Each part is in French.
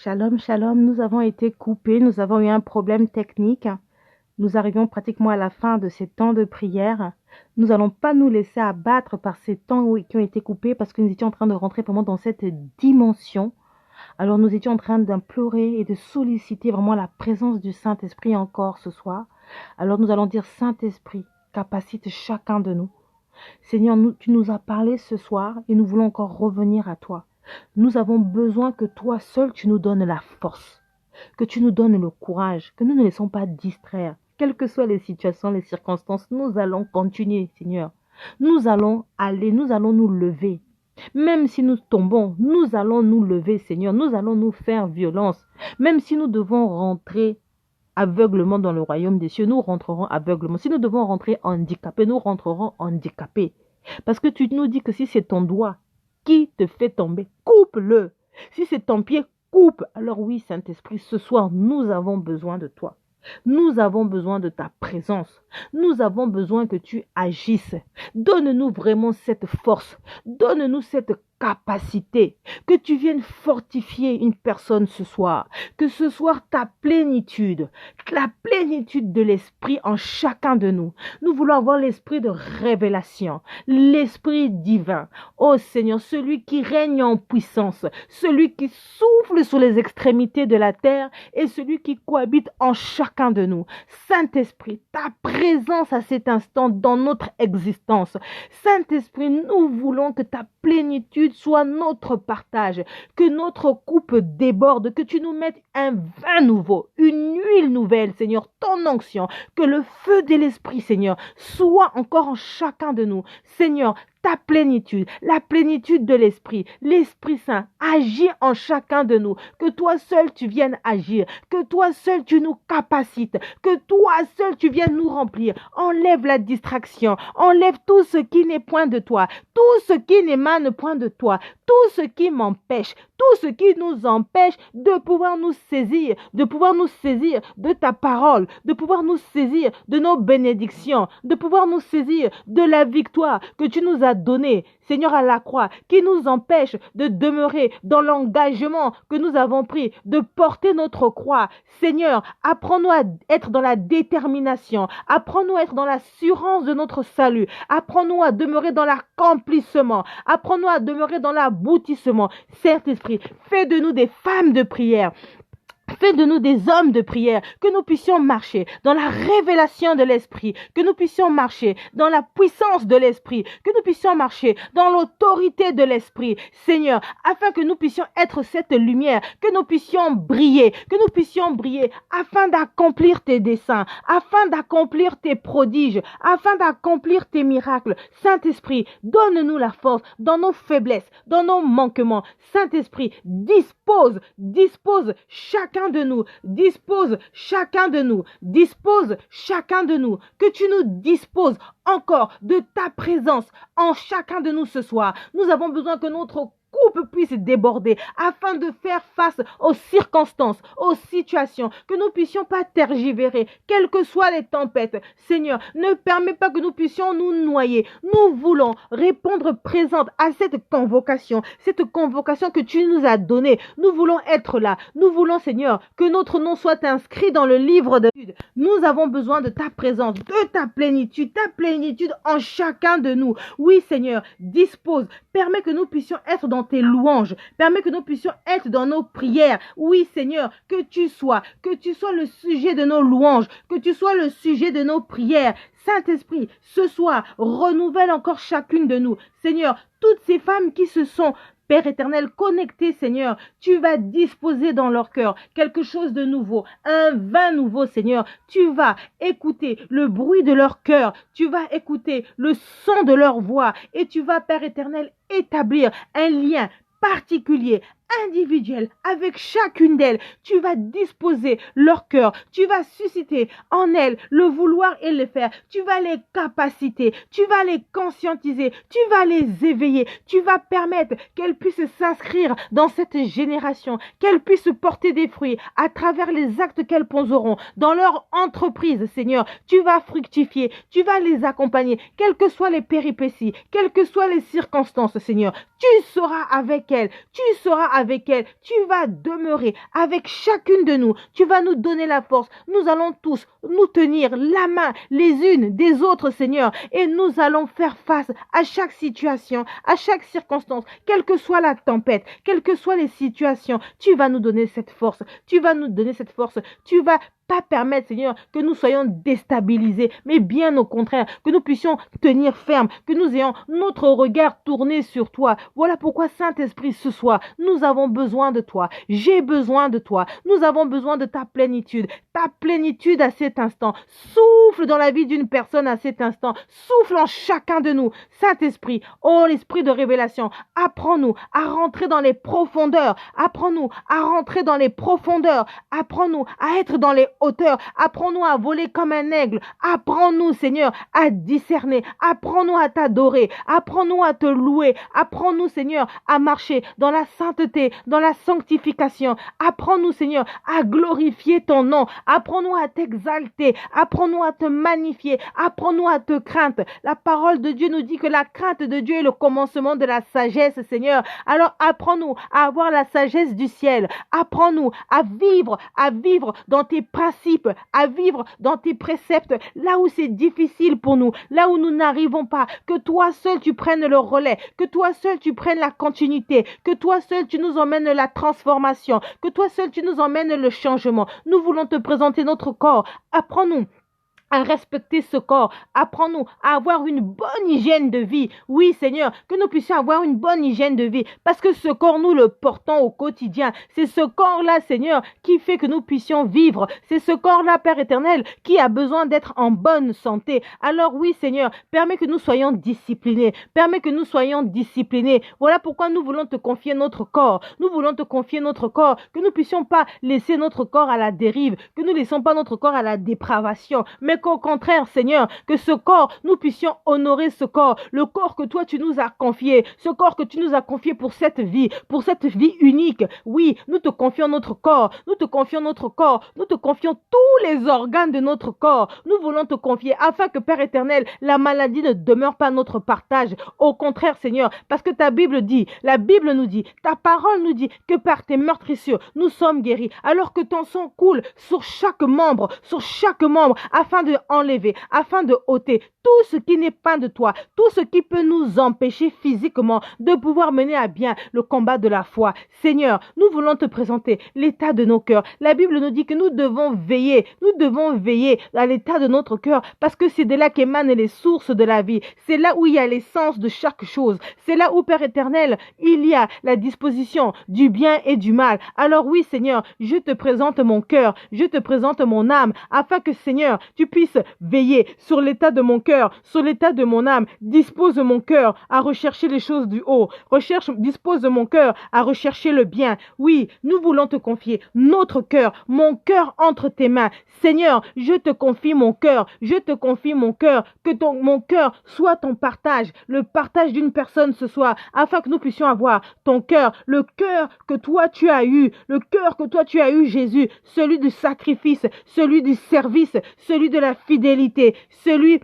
Shalom, shalom, nous avons été coupés, nous avons eu un problème technique. Nous arrivons pratiquement à la fin de ces temps de prière. Nous n'allons pas nous laisser abattre par ces temps qui ont été coupés parce que nous étions en train de rentrer vraiment dans cette dimension. Alors nous étions en train d'implorer et de solliciter vraiment la présence du Saint-Esprit encore ce soir. Alors nous allons dire Saint-Esprit, capacite chacun de nous. Seigneur, tu nous as parlé ce soir et nous voulons encore revenir à toi. Nous avons besoin que toi seul, tu nous donnes la force, que tu nous donnes le courage, que nous ne laissons pas distraire. Quelles que soient les situations, les circonstances, nous allons continuer, Seigneur. Nous allons aller, nous allons nous lever. Même si nous tombons, nous allons nous lever, Seigneur. Nous allons nous faire violence. Même si nous devons rentrer aveuglement dans le royaume des cieux, nous rentrerons aveuglement. Si nous devons rentrer handicapés, nous rentrerons handicapés. Parce que tu nous dis que si c'est ton doigt qui te fait tomber, coupe-le. Si c'est ton pied, coupe. Alors oui, Saint-Esprit, ce soir, nous avons besoin de toi. Nous avons besoin de ta présence. Nous avons besoin que tu agisses. Donne-nous vraiment cette force. Donne-nous cette capacité. Que tu viennes fortifier une personne ce soir. Que ce soir, ta plénitude, la plénitude de l'esprit en chacun de nous. Nous voulons avoir l'esprit de révélation, l'esprit divin. Oh Seigneur, celui qui règne en puissance, celui qui souffle sur les extrémités de la terre et celui qui cohabite en chacun de nous. Saint-Esprit, ta présence à cet instant dans notre existence. Saint-Esprit, nous voulons que ta plénitude soit notre partage, que notre coupe déborde, que tu nous mettes un vin nouveau, une huile nouvelle, Seigneur, ton onction, que le feu de l'Esprit, Seigneur, soit encore en chacun de nous. Seigneur, ta plénitude, la plénitude de l'Esprit, l'Esprit Saint, agit en chacun de nous. Que toi seul tu viennes agir, que toi seul tu nous capacites, que toi seul tu viennes nous remplir. Enlève la distraction, enlève tout ce qui n'est point de toi, tout ce qui n'émane point de toi, tout ce qui m'empêche, tout ce qui nous empêche de pouvoir nous saisir, de ta parole, de pouvoir nous saisir de nos bénédictions, de pouvoir nous saisir de la victoire que tu nous as donnée, Seigneur, à la croix, qui nous empêche de demeurer dans l'engagement que nous avons pris, de porter notre croix. Seigneur, apprends-nous à être dans la détermination, apprends-nous à être dans l'assurance de notre salut, apprends-nous à demeurer dans l'accomplissement, apprends-nous à demeurer dans l'aboutissement. Saint-Esprit, fais de nous des femmes de prière. Fais de nous des hommes de prière, que nous puissions marcher dans la révélation de l'Esprit, que nous puissions marcher dans la puissance de l'Esprit, que nous puissions marcher dans l'autorité de l'Esprit, Seigneur, afin que nous puissions être cette lumière, que nous puissions briller afin d'accomplir tes desseins, afin d'accomplir tes prodiges, afin d'accomplir tes miracles. Saint-Esprit, donne-nous la force dans nos faiblesses, dans nos manquements. Saint-Esprit, dispose chacun de nous, dispose chacun de nous, que tu nous disposes encore de ta présence en chacun de nous ce soir. Nous avons besoin que notre coupe puisse déborder afin de faire face aux circonstances, aux situations, que nous puissions pas tergivérer, quelles que soient les tempêtes. Seigneur, ne permets pas que nous puissions nous noyer. Nous voulons répondre présente à cette convocation que tu nous as donnée. Nous voulons être là. Nous voulons, Seigneur, que notre nom soit inscrit dans le livre de vie. Nous avons besoin de ta présence, de ta plénitude en chacun de nous. Oui, Seigneur, dispose, permets que nous puissions être dans tes louanges, permets que nous puissions être dans nos prières. Oui, Seigneur, que tu sois le sujet de nos louanges, que tu sois le sujet de nos prières. Saint-Esprit, ce soir, renouvelle encore chacune de nous. Seigneur, toutes ces femmes qui se sont, Père éternel, connectées, Seigneur, tu vas disposer dans leur cœur quelque chose de nouveau, un vin nouveau, Seigneur. Tu vas écouter le bruit de leur cœur, tu vas écouter le son de leur voix et tu vas, Père éternel, établir un lien particulier, individuel avec chacune d'elles. Tu vas disposer leur cœur, tu vas susciter en elles le vouloir et le faire, tu vas les capaciter, tu vas les conscientiser, tu vas les éveiller, tu vas permettre qu'elles puissent s'inscrire dans cette génération, qu'elles puissent porter des fruits à travers les actes qu'elles poseront dans leur entreprise. Seigneur, tu vas fructifier, tu vas les accompagner, quelles que soient les péripéties, quelles que soient les circonstances. Seigneur, tu seras avec elles, tu seras avec elle. Tu vas demeurer avec chacune de nous. Tu vas nous donner la force. Nous allons tous nous tenir la main les unes des autres, Seigneur, et nous allons faire face à chaque situation, à chaque circonstance, quelle que soit la tempête, quelles que soient les situations. Tu vas nous donner cette force. Tu vas nous donner cette force. Tu vas pas permettre, Seigneur, que nous soyons déstabilisés, mais bien au contraire, que nous puissions tenir ferme, que nous ayons notre regard tourné sur toi. Voilà pourquoi, Saint-Esprit, ce soir, nous avons besoin de toi. J'ai besoin de toi. Nous avons besoin de ta plénitude à cet instant. Souffle dans la vie d'une personne à cet instant. Souffle en chacun de nous. Saint-Esprit, oh l'esprit de révélation, apprends-nous à rentrer dans les profondeurs. Apprends-nous à rentrer dans les profondeurs. Apprends-nous à être dans les hauteurs. Apprends-nous à voler comme un aigle. Apprends-nous, Seigneur, à discerner. Apprends-nous à t'adorer. Apprends-nous à te louer. Apprends-nous, Seigneur, à marcher dans la sainteté, dans la sanctification. Apprends-nous, Seigneur, à glorifier ton nom. Apprends-nous à t'exalter. Apprends-nous à te magnifier. Apprends-nous à te craindre. La parole de Dieu nous dit que la crainte de Dieu est le commencement de la sagesse, Seigneur. Alors apprends-nous à avoir la sagesse du ciel. Apprends-nous à vivre dans tes principes, à vivre dans tes préceptes, là où c'est difficile pour nous, là où nous n'arrivons pas, que toi seul tu prennes le relais, que toi seul tu prennes la continuité, que toi seul tu nous emmènes la transformation, que toi seul tu nous emmènes le changement. Nous voulons te présenter notre corps. Apprends-nous à respecter ce corps. Apprends-nous à avoir une bonne hygiène de vie. Oui, Seigneur, que nous puissions avoir une bonne hygiène de vie. Parce que ce corps, nous le portons au quotidien. C'est ce corps-là, Seigneur, qui fait que nous puissions vivre. C'est ce corps-là, Père éternel, qui a besoin d'être en bonne santé. Alors oui, Seigneur, permets que nous soyons disciplinés. Permets que nous soyons disciplinés. Voilà pourquoi nous voulons te confier notre corps. Nous voulons te confier notre corps. Que nous puissions pas laisser notre corps à la dérive. Que nous ne laissons pas notre corps à la dépravation. Mais qu'au contraire, Seigneur, que ce corps, nous puissions honorer ce corps, le corps que toi tu nous as confié, ce corps que tu nous as confié pour cette vie unique. Oui, nous te confions notre corps, nous te confions notre corps, nous te confions tous les organes de notre corps. Nous voulons te confier afin que, Père éternel, la maladie ne demeure pas notre partage. Au contraire, Seigneur, parce que ta Bible dit, la Bible nous dit, ta parole nous dit que par tes meurtrissures, nous sommes guéris, alors que ton sang coule sur chaque membre, afin de enlever, afin de ôter tout ce qui n'est pas de toi, tout ce qui peut nous empêcher physiquement de pouvoir mener à bien le combat de la foi. Seigneur, nous voulons te présenter l'état de nos cœurs. La Bible nous dit que nous devons veiller à l'état de notre cœur, parce que c'est de là qu'émanent les sources de la vie. C'est là où il y a l'essence de chaque chose. C'est là où, Père éternel, il y a la disposition du bien et du mal. Alors oui, Seigneur, je te présente mon cœur, je te présente mon âme, afin que, Seigneur, tu puisses veiller sur l'état de mon cœur, sur l'état de mon âme. Dispose mon cœur à rechercher les choses du haut. Dispose mon cœur à rechercher le bien. Oui, nous voulons te confier notre cœur, mon cœur entre tes mains. Seigneur, je te confie mon cœur, je te confie mon cœur, que mon cœur soit ton partage, le partage d'une personne ce soir, afin que nous puissions avoir ton cœur, le cœur que toi tu as eu, Jésus, celui du sacrifice, celui du service, celui de la fidélité, celui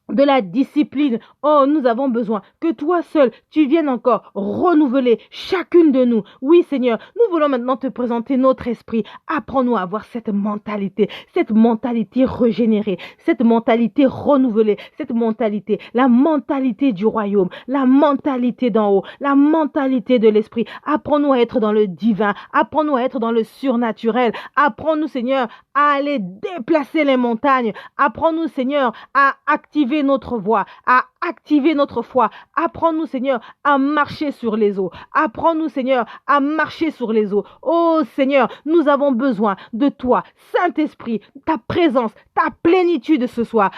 de la discipline. Oh, nous avons besoin que toi seul, tu viennes encore renouveler chacune de nous. Oui, Seigneur, nous voulons maintenant te présenter notre esprit. Apprends-nous à avoir cette mentalité régénérée, cette mentalité renouvelée, la mentalité du royaume, la mentalité d'en haut, la mentalité de l'esprit. Apprends-nous à être dans le divin, apprends-nous à être dans le surnaturel. Apprends-nous, Seigneur, à aller déplacer les montagnes. Apprends-nous, Seigneur, à activer notre voix, à activer notre foi. Apprends-nous, Seigneur, à marcher sur les eaux. Apprends-nous, Seigneur, à marcher sur les eaux. Oh, Seigneur, nous avons besoin de toi, Saint-Esprit, ta présence, ta plénitude ce soir.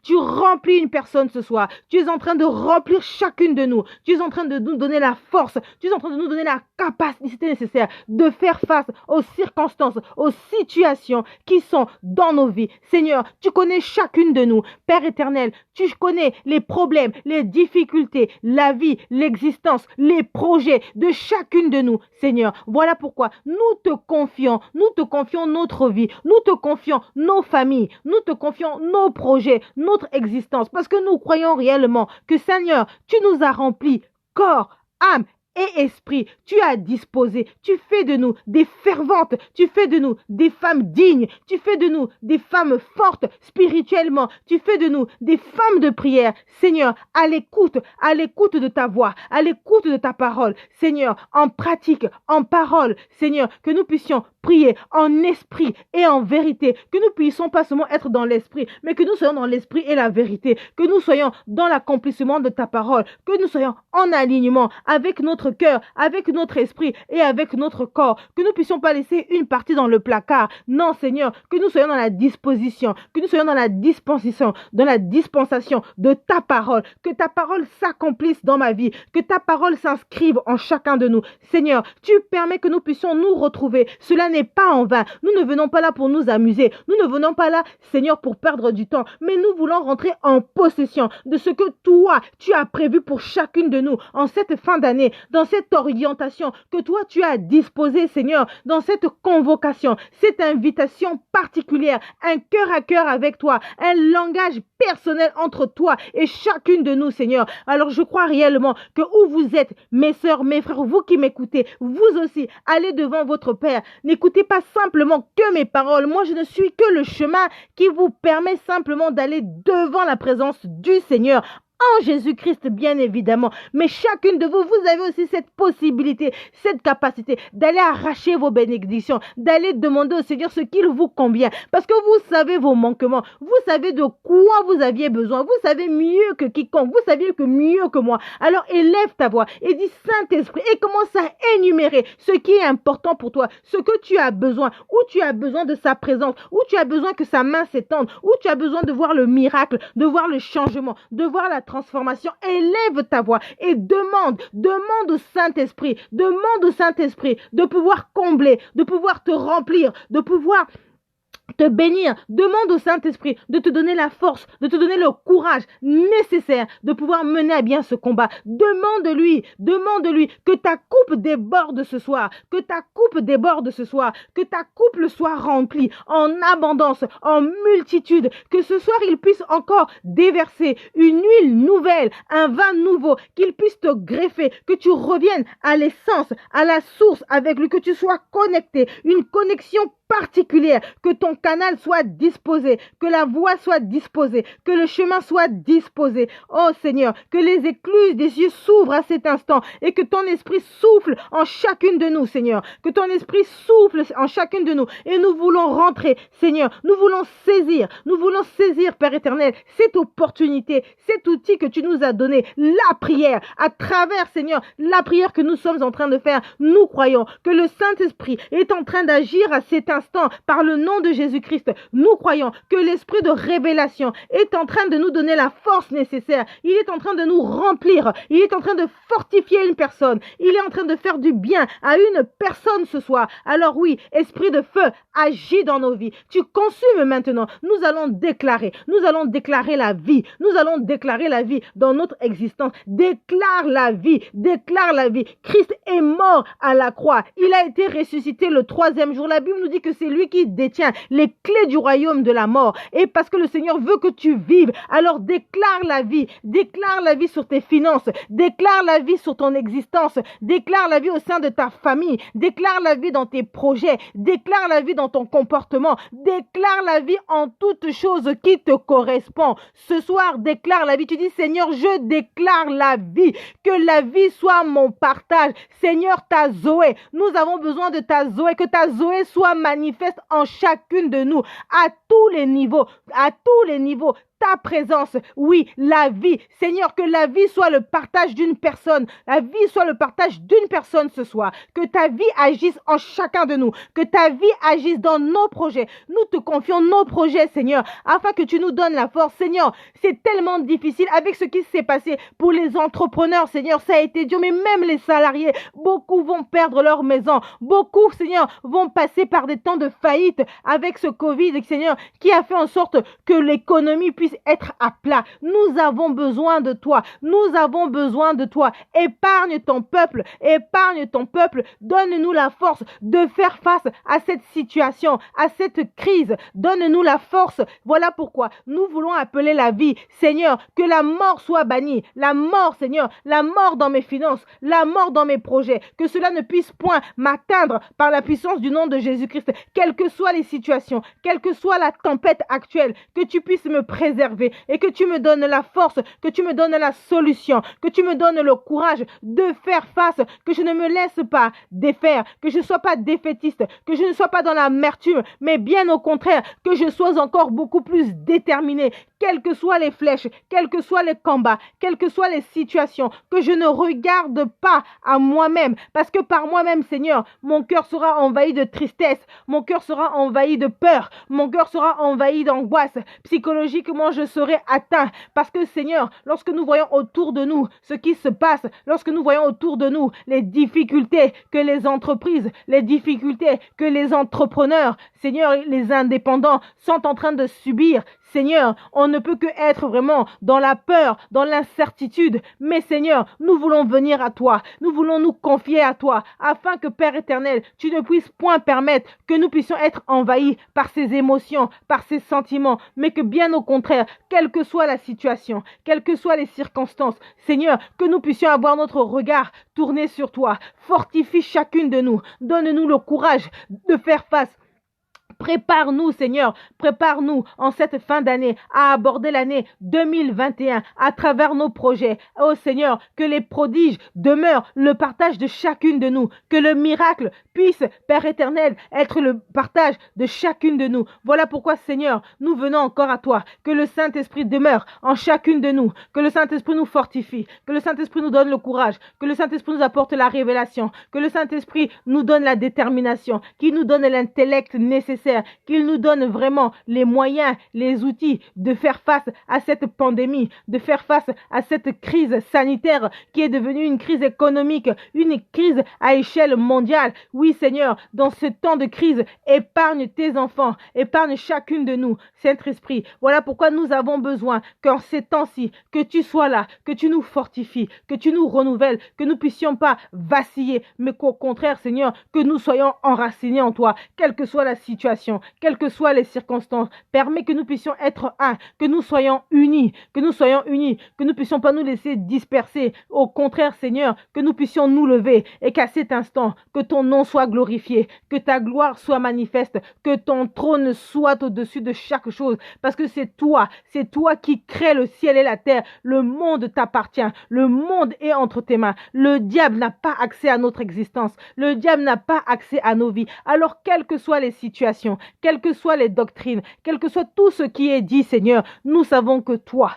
Tu remplis une personne ce soir. Tu es en train de remplir chacune de nous. Tu es en train de nous donner la force. Tu es en train de nous donner la capacité nécessaire de faire face aux circonstances, aux situations qui sont dans nos vies. Seigneur, tu connais chacune de nous. Père éternel, tu connais les problèmes, les difficultés, la vie, l'existence, les projets de chacune de nous. Seigneur, voilà pourquoi nous te confions notre vie, nous te confions nos familles, nous te confions nos projets, notre existence, parce que nous croyons réellement que, Seigneur, tu nous as remplis corps, âme et esprit, tu as disposé, tu fais de nous des ferventes, tu fais de nous des femmes dignes, tu fais de nous des femmes fortes spirituellement, tu fais de nous des femmes de prière, Seigneur, à l'écoute de ta voix, à l'écoute de ta parole, Seigneur, en pratique, en parole, Seigneur, que nous puissions prier en esprit et en vérité, que nous puissions pas seulement être dans l'esprit, mais que nous soyons dans l'esprit et la vérité, que nous soyons dans l'accomplissement de ta parole, que nous soyons en alignement avec notre cœur, avec notre esprit et avec notre corps, que nous puissions pas laisser une partie dans le placard. Non, Seigneur, que nous soyons dans la disposition, que nous soyons dans la dispensation de ta parole, que ta parole s'accomplisse dans ma vie, que ta parole s'inscrive en chacun de nous. Seigneur, tu permets que nous puissions nous retrouver. Cela n'est pas en vain. Nous ne venons pas là pour nous amuser. Nous ne venons pas là, Seigneur, pour perdre du temps, mais nous voulons rentrer en possession de ce que toi, tu as prévu pour chacune de nous en cette fin d'année, dans cette orientation que toi, tu as disposée, Seigneur, dans cette convocation, cette invitation particulière, un cœur à cœur avec toi, un langage personnel entre toi et chacune de nous, Seigneur. Alors, je crois réellement que où vous êtes, mes sœurs, mes frères, vous qui m'écoutez, vous aussi, allez devant votre Père. N'écoutez pas simplement que mes paroles. Moi, je ne suis que le chemin qui vous permet simplement d'aller devant la présence du Seigneur. En Jésus-Christ, bien évidemment. Mais chacune de vous, vous avez aussi cette possibilité, cette capacité d'aller arracher vos bénédictions, d'aller demander au Seigneur ce qu'il vous convient. Parce que vous savez vos manquements. Vous savez de quoi vous aviez besoin. Vous savez mieux que quiconque. Vous savez que mieux que moi. Alors élève ta voix et dis Saint-Esprit et commence à énumérer ce qui est important pour toi, ce que tu as besoin, où tu as besoin de sa présence, où tu as besoin que sa main s'étende, où tu as besoin de voir le miracle, de voir le changement, de voir la transformation. Élève ta voix et demande au Saint-Esprit, de pouvoir combler, de pouvoir te remplir, de pouvoir te bénir. Demande au Saint-Esprit de te donner la force, de te donner le courage nécessaire de pouvoir mener à bien ce combat. Demande-lui que ta coupe déborde ce soir, que ta coupe soit remplie en abondance, en multitude, que ce soir il puisse encore déverser une huile nouvelle, un vin nouveau, qu'il puisse te greffer, que tu reviennes à l'essence, à la source avec lui, que tu sois connecté, une connexion particulière, que ton canal soit disposé, que la voie soit disposée, que le chemin soit disposé. Oh Seigneur, que les écluses des cieux s'ouvrent à cet instant et que ton esprit souffle en chacune de nous, Seigneur. Que ton esprit souffle en chacune de nous et nous voulons rentrer, Seigneur. Nous voulons saisir, Père éternel, cette opportunité, cet outil que tu nous as donné, la prière, à travers, Seigneur, la prière que nous sommes en train de faire. Nous croyons que le Saint-Esprit est en train d'agir à cet instant par le nom de Jésus-Christ. Nous croyons que l'esprit de révélation est en train de nous donner la force nécessaire. Il est en train de nous remplir. Il est en train de fortifier une personne. Il est en train de faire du bien à une personne ce soir. Alors oui, esprit de feu, agis dans nos vies. Tu consumes maintenant. Nous allons déclarer la vie. Nous allons déclarer la vie dans notre existence. Déclare la vie. Christ est mort à la croix. Il a été ressuscité le 3e jour. La Bible nous dit que c'est lui qui détient les clés du royaume de la mort. Et parce que le Seigneur veut que tu vives, alors déclare la vie sur tes finances, déclare la vie sur ton existence, déclare la vie au sein de ta famille, déclare la vie dans tes projets, déclare la vie dans ton comportement, déclare la vie en toute chose qui te correspond. Ce soir, déclare la vie. Tu dis, Seigneur, je déclare la vie, que la vie soit mon partage. Seigneur, ta Zoé, nous avons besoin de ta Zoé, que ta Zoé soit manifeste en chacune de nous, à tous les niveaux, ta présence, oui, la vie. Seigneur, que la vie soit le partage d'une personne, ce soir, que ta vie agisse en chacun de nous, que ta vie agisse dans nos projets. Nous te confions nos projets, Seigneur, afin que tu nous donnes la force. Seigneur, c'est tellement difficile avec ce qui s'est passé pour les entrepreneurs, Seigneur, ça a été dur, mais même les salariés, beaucoup vont perdre leur maison, beaucoup, Seigneur, vont passer par des temps de faillite avec ce Covid, Seigneur, qui a fait en sorte que l'économie puisse puisse être à plat. Nous avons besoin de toi. Nous avons besoin de toi. Épargne ton peuple. Épargne ton peuple. Donne-nous la force de faire face à cette situation, à cette crise. Donne-nous la force. Voilà pourquoi nous voulons appeler la vie. Seigneur, que la mort soit bannie. La mort, Seigneur, la mort dans mes finances, la mort dans mes projets. Que cela ne puisse point m'atteindre par la puissance du nom de Jésus-Christ. Quelles que soient les situations, quelle que soit la tempête actuelle, que tu puisses me préserver et que tu me donnes la force, que tu me donnes la solution, que tu me donnes le courage de faire face, que je ne me laisse pas défaire, que je ne sois pas défaitiste, que je ne sois pas dans l'amertume, mais bien au contraire, que je sois encore beaucoup plus déterminé, quelles que soient les flèches, quels que soient les combats, quelles que soient les situations, que je ne regarde pas à moi-même, parce que par moi-même, Seigneur, mon cœur sera envahi de tristesse, mon cœur sera envahi de peur, mon cœur sera envahi d'angoisse, psychologiquement je serai atteint, parce que Seigneur, lorsque nous voyons autour de nous ce qui se passe, lorsque nous voyons autour de nous les difficultés que les entreprises, les difficultés que les entrepreneurs, Seigneur, les indépendants sont en train de subir, Seigneur, on ne peut que être vraiment dans la peur, dans l'incertitude. Mais Seigneur, nous voulons venir à toi. Nous voulons nous confier à toi afin que Père éternel, tu ne puisses point permettre que nous puissions être envahis par ces émotions, par ces sentiments, mais que bien au contraire, quelle que soit la situation, quelles que soient les circonstances, Seigneur, que nous puissions avoir notre regard tourné sur toi. Fortifie chacune de nous. Donne-nous le courage de faire face. Prépare-nous, Seigneur, prépare-nous en cette fin d'année à aborder l'année 2021 à travers nos projets. Oh Seigneur, que les prodiges demeurent le partage de chacune de nous, que le miracle puisse, Père éternel, être le partage de chacune de nous. Voilà pourquoi, Seigneur, nous venons encore à toi, que le Saint-Esprit demeure en chacune de nous, que le Saint-Esprit nous fortifie, que le Saint-Esprit nous donne le courage, que le Saint-Esprit nous apporte la révélation, que le Saint-Esprit nous donne la détermination, qu'il nous donne l'intellect nécessaire, qu'il nous donne vraiment les moyens, les outils de faire face à cette pandémie, de faire face à cette crise sanitaire qui est devenue une crise économique, une crise à échelle mondiale. Oui, Seigneur, dans ce temps de crise, épargne tes enfants, épargne chacune de nous, Saint-Esprit. Voilà pourquoi nous avons besoin qu'en ces temps-ci, que tu sois là, que tu nous fortifies, que tu nous renouvelles, que nous puissions pas vaciller, mais qu'au contraire, Seigneur, que nous soyons enracinés en toi, quelle que soit la situation, quelles que soient les circonstances. Permets que nous puissions être un, que nous soyons unis, que nous puissions pas nous laisser disperser. Au contraire, Seigneur, que nous puissions nous lever et qu'à cet instant, que ton nom soit glorifié, que ta gloire soit manifeste, que ton trône soit au-dessus de chaque chose, parce que c'est toi qui crée le ciel et la terre. Le monde t'appartient, le monde est entre tes mains. Le diable n'a pas accès à notre existence, le diable n'a pas accès à nos vies. Alors, quelles que soient les situations, quelles que soient les doctrines, quel que soit tout ce qui est dit, Seigneur, nous savons que toi,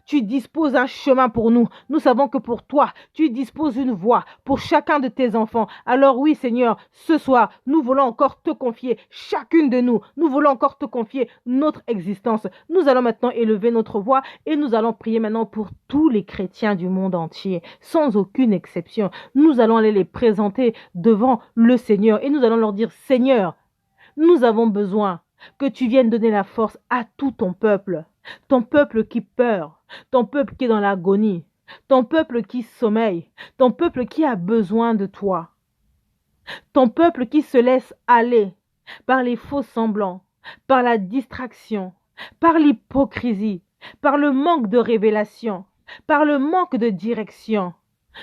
tu disposes un chemin pour nous. Nous savons que pour toi, tu disposes une voie pour chacun de tes enfants. Alors oui, Seigneur, ce soir, nous voulons encore te confier, chacune de nous, nous voulons encore te confier notre existence. Nous allons maintenant élever notre voix et nous allons prier maintenant pour tous les chrétiens du monde entier, sans aucune exception. Nous allons aller les présenter devant le Seigneur et nous allons leur dire, Seigneur, nous avons besoin que tu viennes donner la force à tout ton peuple qui pleure, ton peuple qui est dans l'agonie, ton peuple qui sommeille, ton peuple qui a besoin de toi, ton peuple qui se laisse aller par les faux semblants, par la distraction, par l'hypocrisie, par le manque de révélation, par le manque de direction.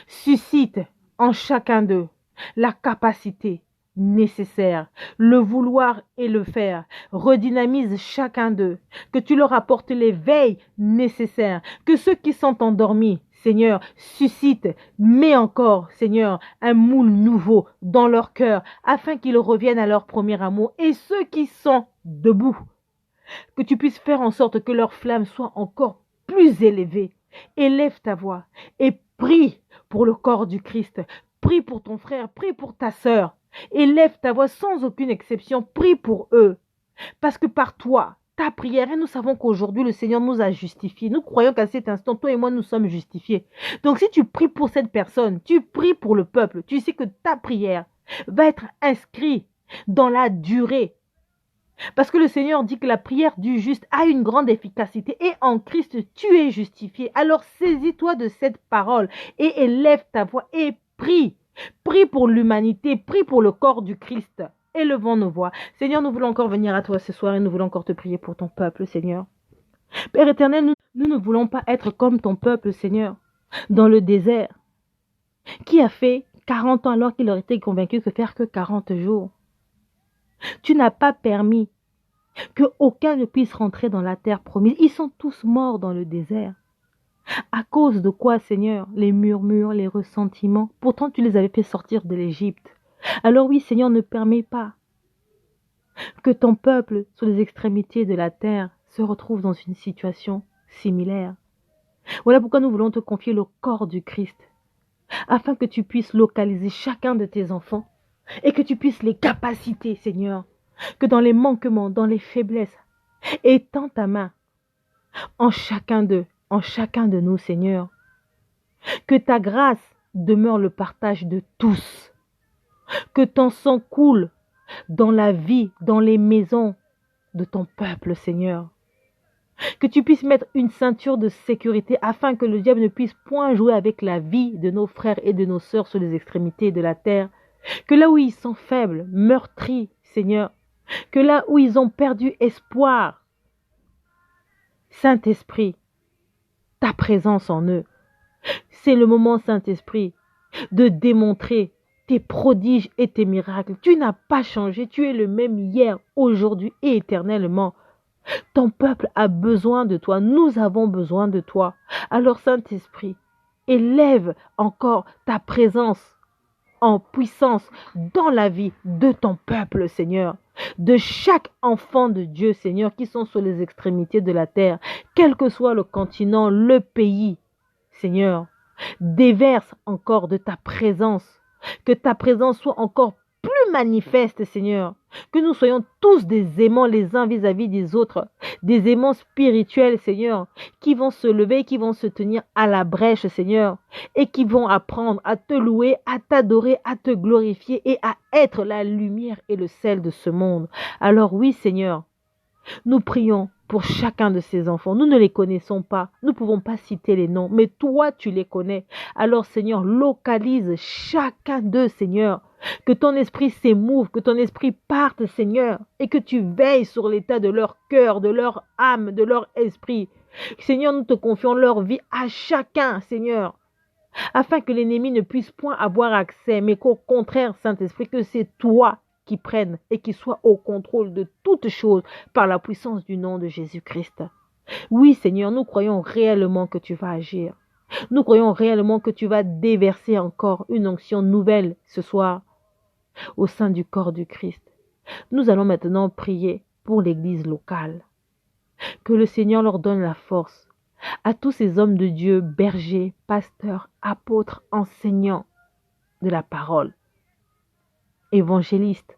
Suscite en chacun d'eux la capacité nécessaire, le vouloir et le faire. Redynamise chacun d'eux, que tu leur apportes l'éveil nécessaire, que ceux qui sont endormis, Seigneur, suscite, mets encore, Seigneur, un moule nouveau dans leur cœur, afin qu'ils reviennent à leur premier amour. Et ceux qui sont debout, que tu puisses faire en sorte que leur flamme soit encore plus élevée. Élève ta voix et prie pour le corps du Christ. Prie pour ton frère, prie pour ta sœur. Élève ta voix sans aucune exception, prie pour eux. Parce que par toi, ta prière, et nous savons qu'aujourd'hui le Seigneur nous a justifiés. Nous croyons qu'à cet instant, toi et moi, nous sommes justifiés. Donc si tu pries pour cette personne, tu pries pour le peuple, tu sais que ta prière va être inscrite dans la durée Parce que le Seigneur dit que la prière du juste a une grande efficacité et en Christ tu es justifié. Alors saisis-toi de cette parole et élève ta voix et prie. Prie pour l'humanité, prie pour le corps du Christ. Élevons nos voix. Seigneur, nous voulons encore venir à toi ce soir et nous voulons encore te prier pour ton peuple, Seigneur. Père éternel, nous ne voulons pas être comme ton peuple, Seigneur, dans le désert, qui a fait 40 ans alors qu'il aurait été convaincu de faire que 40 jours. Tu n'as pas permis que aucun ne puisse rentrer dans la terre promise. Ils sont tous morts dans le désert. À cause de quoi, Seigneur? Les murmures, les ressentiments. Pourtant, tu les avais fait sortir de l'Égypte. Alors oui, Seigneur, ne permets pas que ton peuple, sur les extrémités de la terre, se retrouve dans une situation similaire. Voilà pourquoi nous voulons te confier le corps du Christ, afin que tu puisses localiser chacun de tes enfants et que tu puisses les capaciter, Seigneur, que dans les manquements, dans les faiblesses, étends ta main en chacun de nous, Seigneur. Que ta grâce demeure le partage de tous. Que ton sang coule dans la vie, dans les maisons de ton peuple, Seigneur. Que tu puisses mettre une ceinture de sécurité afin que le diable ne puisse point jouer avec la vie de nos frères et de nos sœurs sur les extrémités de la terre. Que là où ils sont faibles, meurtris, Seigneur, que là où ils ont perdu espoir, Saint-Esprit, ta présence en eux. C'est le moment, Saint-Esprit, de démontrer tes prodiges et tes miracles. Tu n'as pas changé, tu es le même hier, aujourd'hui et éternellement. Ton peuple a besoin de toi, nous avons besoin de toi. Alors, Saint-Esprit, élève encore ta présence en puissance dans la vie de ton peuple, Seigneur, de chaque enfant de Dieu, Seigneur, qui sont sur les extrémités de la terre, quel que soit le continent, le pays, Seigneur, déverse encore de ta présence, que ta présence soit encore plus manifeste, Seigneur, que nous soyons tous des aimants les uns vis-à-vis des autres, des aimants spirituels, Seigneur, qui vont se lever, qui vont se tenir à la brèche, Seigneur, et qui vont apprendre à te louer, à t'adorer, à te glorifier et à être la lumière et le sel de ce monde. Alors oui, Seigneur, nous prions pour chacun de ces enfants. Nous ne les connaissons pas. Nous ne pouvons pas citer les noms, mais toi, tu les connais. Alors, Seigneur, localise chacun d'eux, Seigneur. Que ton esprit s'émouve, que ton esprit parte, Seigneur, et que tu veilles sur l'état de leur cœur, de leur âme, de leur esprit. Seigneur, nous te confions leur vie à chacun, Seigneur, afin que l'ennemi ne puisse point avoir accès, mais qu'au contraire, Saint-Esprit, que c'est toi qui prenne et qui soit au contrôle de toutes choses par la puissance du nom de Jésus-Christ. Oui, Seigneur, nous croyons réellement que tu vas agir. Nous croyons réellement que tu vas déverser encore une onction nouvelle ce soir au sein du corps du Christ. Nous allons maintenant prier pour l'Église locale. Que le Seigneur leur donne la force à tous ces hommes de Dieu, bergers, pasteurs, apôtres, enseignants de la parole, évangélistes,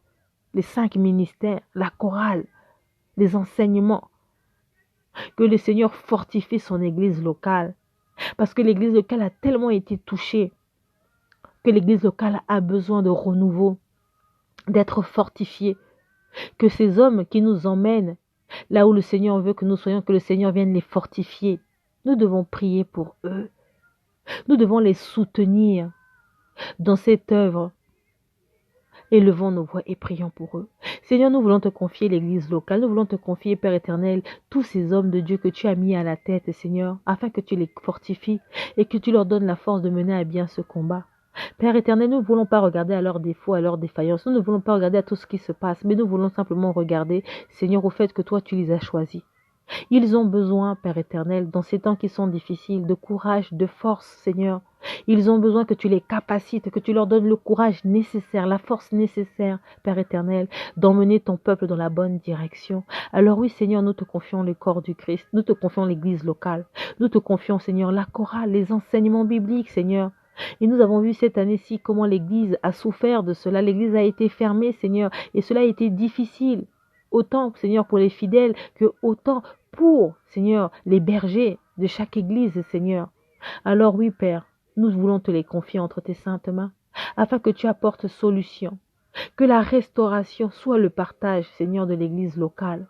les 5 ministères, la chorale, les enseignements. Que le Seigneur fortifie son église locale. Parce que l'église locale a tellement été touchée que l'église locale a besoin de renouveau, d'être fortifiée. Que ces hommes qui nous emmènent là où le Seigneur veut que nous soyons, que le Seigneur vienne les fortifier. Nous devons prier pour eux. Nous devons les soutenir dans cette œuvre. Élevons nos voix et prions pour eux. Seigneur, nous voulons te confier l'église locale, nous voulons te confier, Père éternel, tous ces hommes de Dieu que tu as mis à la tête, Seigneur, afin que tu les fortifies et que tu leur donnes la force de mener à bien ce combat. Père éternel, nous ne voulons pas regarder à leurs défauts, à leurs défaillances, nous ne voulons pas regarder à tout ce qui se passe, mais nous voulons simplement regarder, Seigneur, au fait que toi, tu les as choisis. Ils ont besoin, Père éternel, dans ces temps qui sont difficiles, de courage, de force, Seigneur. Ils ont besoin que tu les capacites, que tu leur donnes le courage nécessaire, la force nécessaire, Père éternel, d'emmener ton peuple dans la bonne direction. Alors oui, Seigneur, nous te confions le corps du Christ, nous te confions l'église locale, nous te confions, Seigneur, la chorale, les enseignements bibliques, Seigneur. Et nous avons vu cette année-ci comment l'église a souffert de cela. L'église a été fermée, Seigneur, et cela a été difficile. Autant, Seigneur, pour les fidèles que autant pour, Seigneur, les bergers de chaque église, Seigneur. Alors oui, Père, nous voulons te les confier entre tes saintes mains, afin que tu apportes solution, Que la restauration soit le partage, Seigneur, de l'église locale.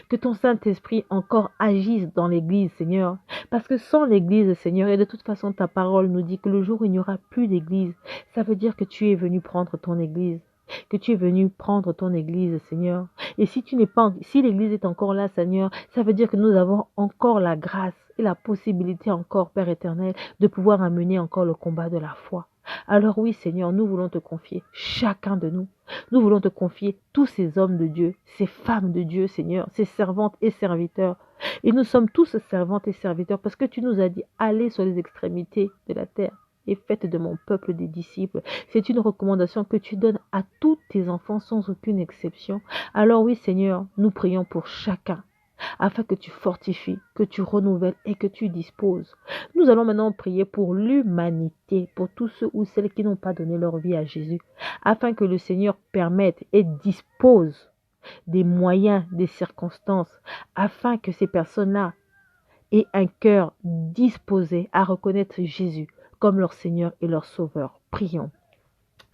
Que ton Saint-Esprit encore agisse dans l'église, Seigneur. Parce que sans l'église, Seigneur, et de toute façon ta parole nous dit que le jour où il n'y aura plus d'église, ça veut dire que tu es venu prendre ton église. Que tu es venu prendre ton église, Seigneur. Et si si l'église est encore là, Seigneur, ça veut dire que nous avons encore la grâce et la possibilité encore, Père éternel, de pouvoir amener encore le combat de la foi. Alors oui, Seigneur, nous voulons te confier chacun de nous. Nous voulons te confier tous ces hommes de Dieu, ces femmes de Dieu, Seigneur, ces servantes et serviteurs. Et nous sommes tous servantes et serviteurs parce que tu nous as dit, allez sur les extrémités de la terre et faites de mon peuple des disciples. C'est une recommandation que tu donnes à tous tes enfants sans aucune exception. Alors oui, Seigneur, nous prions pour chacun, afin que tu fortifies, que tu renouvelles et que tu disposes. Nous allons maintenant prier pour l'humanité, pour tous ceux ou celles qui n'ont pas donné leur vie à Jésus, afin que le Seigneur permette et dispose des moyens, des circonstances, afin que ces personnes-là aient un cœur disposé à reconnaître Jésus comme leur Seigneur et leur Sauveur. Prions.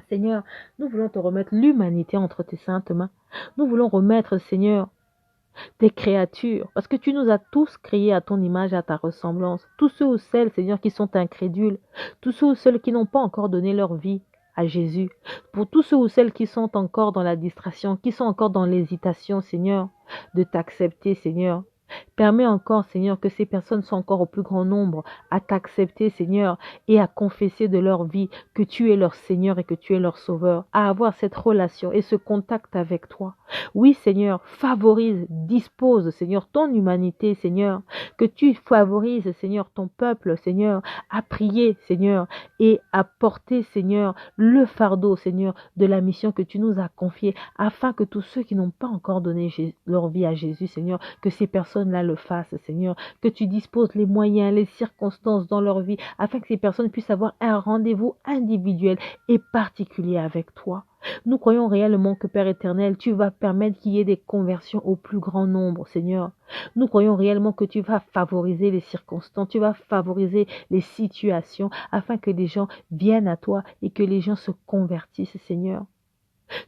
Seigneur, nous voulons te remettre l'humanité entre tes saintes mains. Nous voulons remettre, Seigneur, tes créatures, parce que tu nous as tous créés à ton image, à ta ressemblance. Tous ceux ou celles, Seigneur, qui sont incrédules, tous ceux ou celles qui n'ont pas encore donné leur vie à Jésus, pour tous ceux ou celles qui sont encore dans la distraction, qui sont encore dans l'hésitation, Seigneur, de t'accepter, Seigneur. Permets encore, Seigneur, que ces personnes soient encore au plus grand nombre à t'accepter, Seigneur, et à confesser de leur vie que tu es leur Seigneur et que tu es leur Sauveur, à avoir cette relation et ce contact avec toi. Oui, Seigneur, favorise, dispose, Seigneur, ton humanité, Seigneur, que tu favorises, Seigneur, ton peuple, Seigneur, à prier, Seigneur, et à porter, Seigneur, le fardeau, Seigneur, de la mission que tu nous as confiée, afin que tous ceux qui n'ont pas encore donné leur vie à Jésus, Seigneur, que ces personnes-là le fassent, Seigneur, que tu disposes les moyens, les circonstances dans leur vie, afin que ces personnes puissent avoir un rendez-vous individuel et particulier avec toi. Nous croyons réellement que, Père éternel, tu vas permettre qu'il y ait des conversions au plus grand nombre, Seigneur. Nous croyons réellement que tu vas favoriser les circonstances, tu vas favoriser les situations, afin que les gens viennent à toi et que les gens se convertissent, Seigneur.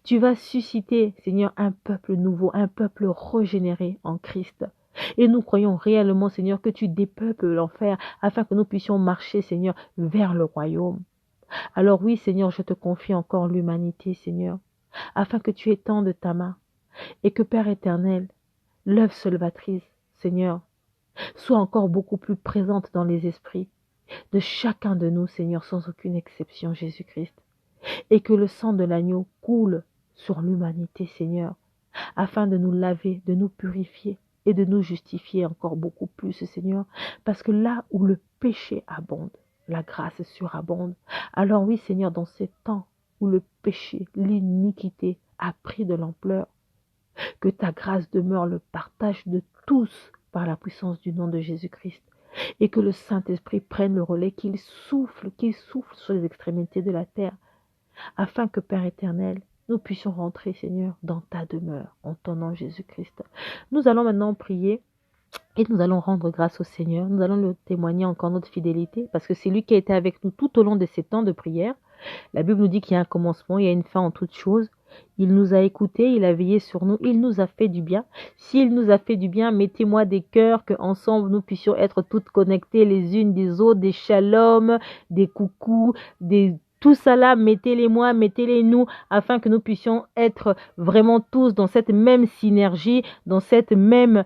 Tu vas susciter, Seigneur, un peuple nouveau, un peuple régénéré en Christ. Et nous croyons réellement, Seigneur, que tu dépeuples l'enfer, afin que nous puissions marcher, Seigneur, vers le royaume. Alors oui, Seigneur, je te confie encore l'humanité, Seigneur, afin que tu étendes ta main et que, Père éternel, l'œuvre salvatrice, Seigneur, soit encore beaucoup plus présente dans les esprits de chacun de nous, Seigneur, sans aucune exception, Jésus-Christ, et que le sang de l'agneau coule sur l'humanité, Seigneur, afin de nous laver, de nous purifier et de nous justifier encore beaucoup plus, Seigneur, parce que là où le péché abonde, la grâce surabonde. Alors oui, Seigneur, dans ces temps où le péché, l'iniquité a pris de l'ampleur, que ta grâce demeure le partage de tous par la puissance du nom de Jésus-Christ, et que le Saint-Esprit prenne le relais, qu'il souffle sur les extrémités de la terre, afin que, Père éternel, nous puissions rentrer, Seigneur, dans ta demeure, en ton nom Jésus-Christ. Nous allons maintenant prier et nous allons rendre grâce au Seigneur. Nous allons lui témoigner encore notre fidélité, parce que c'est lui qui a été avec nous tout au long de ces temps de prière. La Bible nous dit qu'il y a un commencement, il y a une fin en toutes choses. Il nous a écoutés, il a veillé sur nous, il nous a fait du bien. S'il nous a fait du bien, mettez-moi des cœurs, qu'ensemble nous puissions être toutes connectées les unes des autres, des shalom, des coucous, tout ça là, mettez-les-moi, mettez-les-nous, afin que nous puissions être vraiment tous dans cette même synergie, dans cette même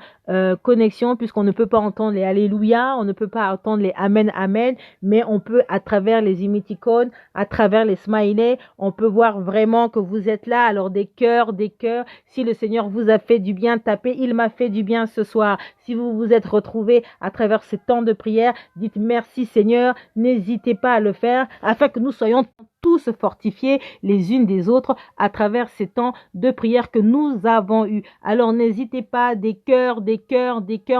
connexion, puisqu'on ne peut pas entendre les Alléluia, on ne peut pas entendre les Amen, Amen, mais on peut, à travers les émoticônes, à travers les smileys, on peut voir vraiment que vous êtes là. Alors des cœurs, si le Seigneur vous a fait du bien, tapez, il m'a fait du bien ce soir. Si vous vous êtes retrouvés à travers ces temps de prière, dites merci Seigneur, n'hésitez pas à le faire, afin que nous soyons tous fortifiés les unes des autres à travers ces temps de prière que nous avons eus. Alors n'hésitez pas, des cœurs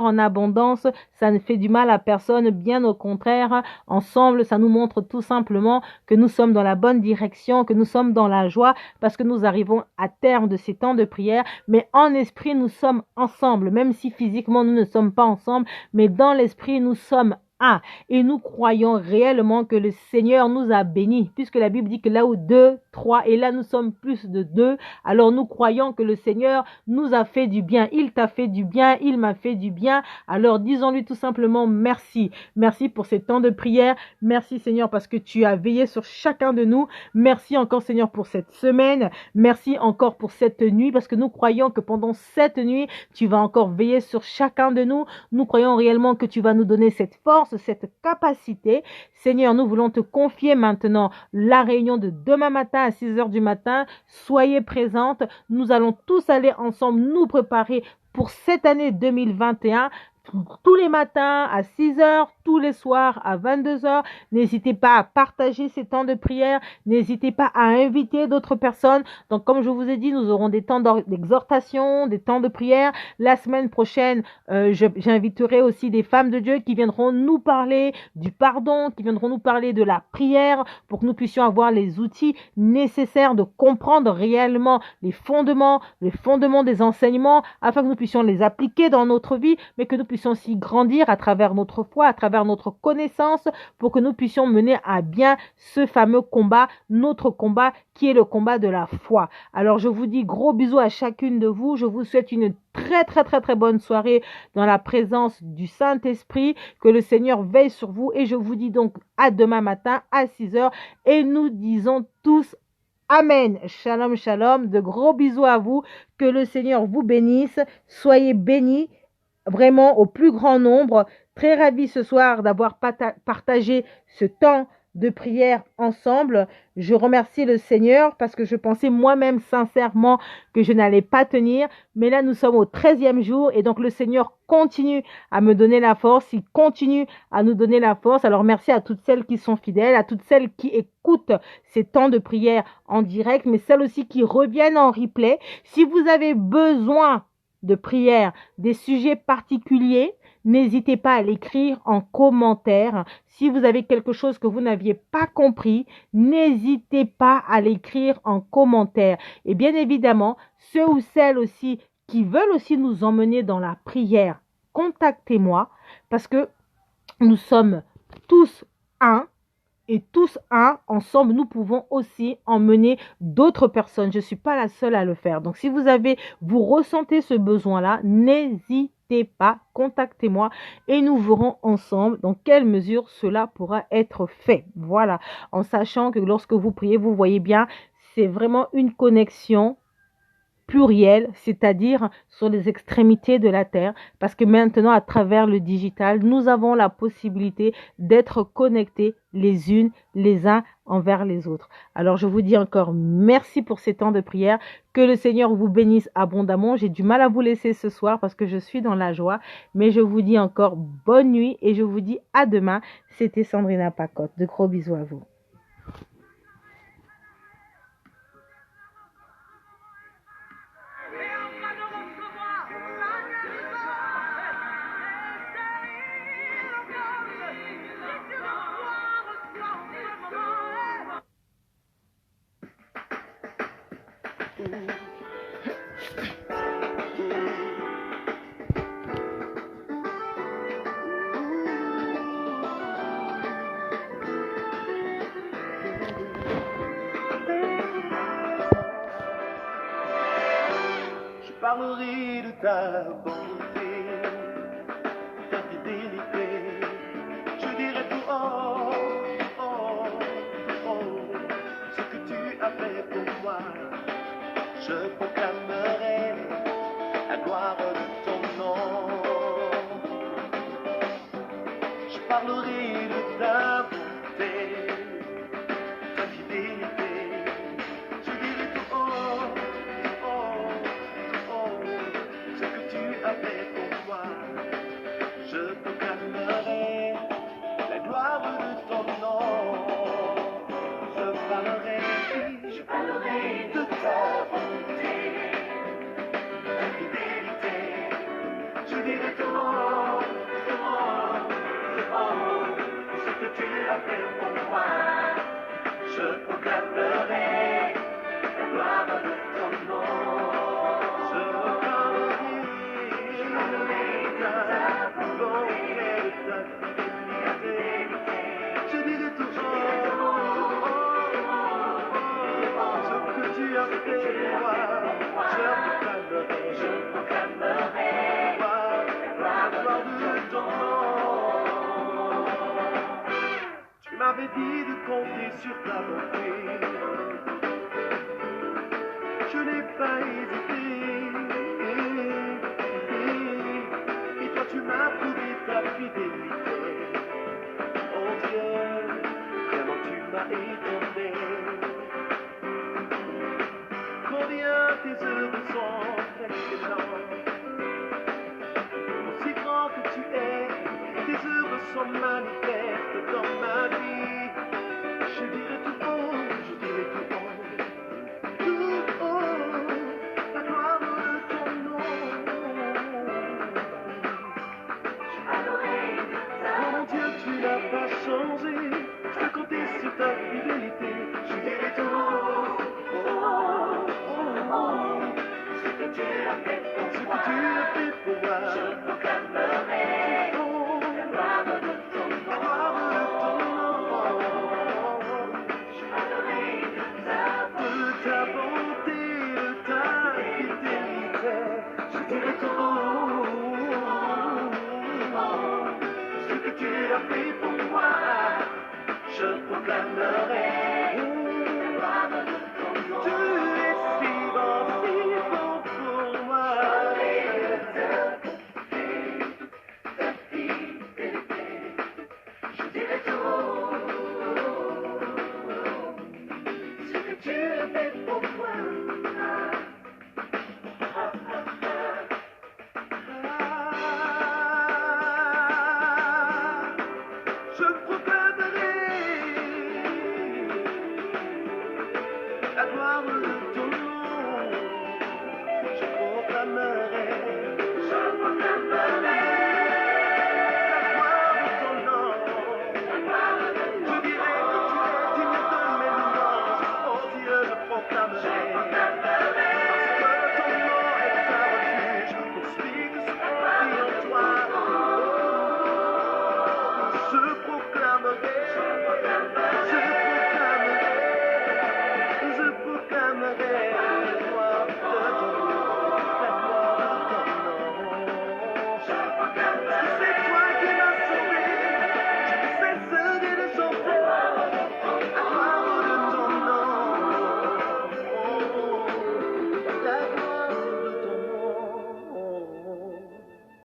en abondance, ça ne fait du mal à personne, bien au contraire. Ensemble, ça nous montre tout simplement que nous sommes dans la bonne direction, que nous sommes dans la joie, parce que nous arrivons à terme de ces temps de prière, mais en esprit, nous sommes ensemble, même si physiquement, nous ne sommes pas ensemble, mais dans l'esprit, nous sommes un. Et nous croyons réellement que le Seigneur nous a bénis, puisque la Bible dit que là où deux, trois, et là nous sommes plus de deux, alors nous croyons que le Seigneur nous a fait du bien. Il t'a fait du bien, il m'a fait du bien. Alors disons-lui tout simplement merci. Merci pour ces temps de prière. Merci Seigneur parce que tu as veillé sur chacun de nous. Merci encore Seigneur pour cette semaine. Merci encore pour cette nuit parce que nous croyons que pendant cette nuit, tu vas encore veiller sur chacun de nous. Nous croyons réellement que tu vas nous donner cette force, cette capacité. Seigneur, nous voulons te confier maintenant la réunion de demain matin à 6 heures du matin. Soyez présentes. Nous allons tous aller ensemble nous préparer pour cette année 2021. Tous les matins à 6 heures, tous les soirs à 22 heures. N'hésitez pas à partager ces temps de prière. N'hésitez pas à inviter d'autres personnes. Donc, comme je vous ai dit, nous aurons des temps d'exhortation, des temps de prière. La semaine prochaine, j'inviterai aussi des femmes de Dieu qui viendront nous parler du pardon, qui viendront nous parler de la prière pour que nous puissions avoir les outils nécessaires de comprendre réellement les fondements des enseignements afin que nous puissions les appliquer dans notre vie, mais que nous puissions aussi grandir à travers notre foi, à travers notre connaissance, pour que nous puissions mener à bien ce fameux combat, notre combat, qui est le combat de la foi. Alors, je vous dis gros bisous à chacune de vous. Je vous souhaite une très bonne soirée dans la présence du Saint-Esprit. Que le Seigneur veille sur vous. Et je vous dis donc à demain matin à 6 heures. Et nous disons tous Amen. Shalom, shalom. De gros bisous à vous. Que le Seigneur vous bénisse. Soyez bénis. Vraiment au plus grand nombre. Très ravi ce soir d'avoir partagé ce temps de prière ensemble. Je remercie le Seigneur parce que je pensais moi-même sincèrement que je n'allais pas tenir. Mais là, nous sommes au 13e jour et donc le Seigneur continue à me donner la force. Il continue à nous donner la force. Alors merci à toutes celles qui sont fidèles, à toutes celles qui écoutent ces temps de prière en direct, mais celles aussi qui reviennent en replay. Si vous avez besoin de prière, des sujets particuliers, n'hésitez pas à l'écrire en commentaire. Si vous avez quelque chose que vous n'aviez pas compris, n'hésitez pas à l'écrire en commentaire. Et bien évidemment, ceux ou celles aussi qui veulent aussi nous emmener dans la prière, contactez-moi parce que nous sommes tous un. Et tous ensemble, nous pouvons aussi emmener d'autres personnes. Je ne suis pas la seule à le faire. Donc, si vous ressentez ce besoin-là, n'hésitez pas, contactez-moi et nous verrons ensemble dans quelle mesure cela pourra être fait. Voilà, en sachant que lorsque vous priez, vous voyez bien, c'est vraiment une connexion pluriel, c'est-à-dire sur les extrémités de la Terre, parce que maintenant, à travers le digital, nous avons la possibilité d'être connectés les unes, les uns envers les autres. Alors, je vous dis encore merci pour ces temps de prière, que le Seigneur vous bénisse abondamment. J'ai du mal à vous laisser ce soir parce que je suis dans la joie, mais je vous dis encore bonne nuit et je vous dis à demain. C'était Sandrina Pacotte. De gros bisous à vous. Je parlerai de ta bonté, ta fidélité. Je dirai tout ce que tu as fait pour moi. Je proclamerai la gloire de ton nom. Je parlerai de ta bonté, ta fidélité. Je dirai tout ce que tu as fait pour moi. Je proclamerai la gloire de ton nom. Je parlerai de ta bonté, ta fidélité. Je dirai tout ce que tu as fait pour moi. Je proclamerai la gloire de ton nom. Je parlerai de ta bonté, de ta fidélité. vie de compter sur ta bonté. Je n'ai pas hésité. Et toi tu m'as prouvé ta fidélité. Oh Dieu, vraiment tu m'as étonné. Combien tes œuvres sont excellentes. Aussi grand que tu es, tes œuvres sont manifestes dans ma vie. Je dirai tout haut, je dirai tout haut, la gloire de ton nom. Oh mon Dieu, tu n'as pas changé, je peux compter sur ta fidélité. Je dirai tout haut, ce que tu as fait pour moi, je proclamerai la gloire de ton nom. Je parlerai de ta bonté, de ta fidélité. Je dirai tout ce que tu as fait pour moi, je proclamerai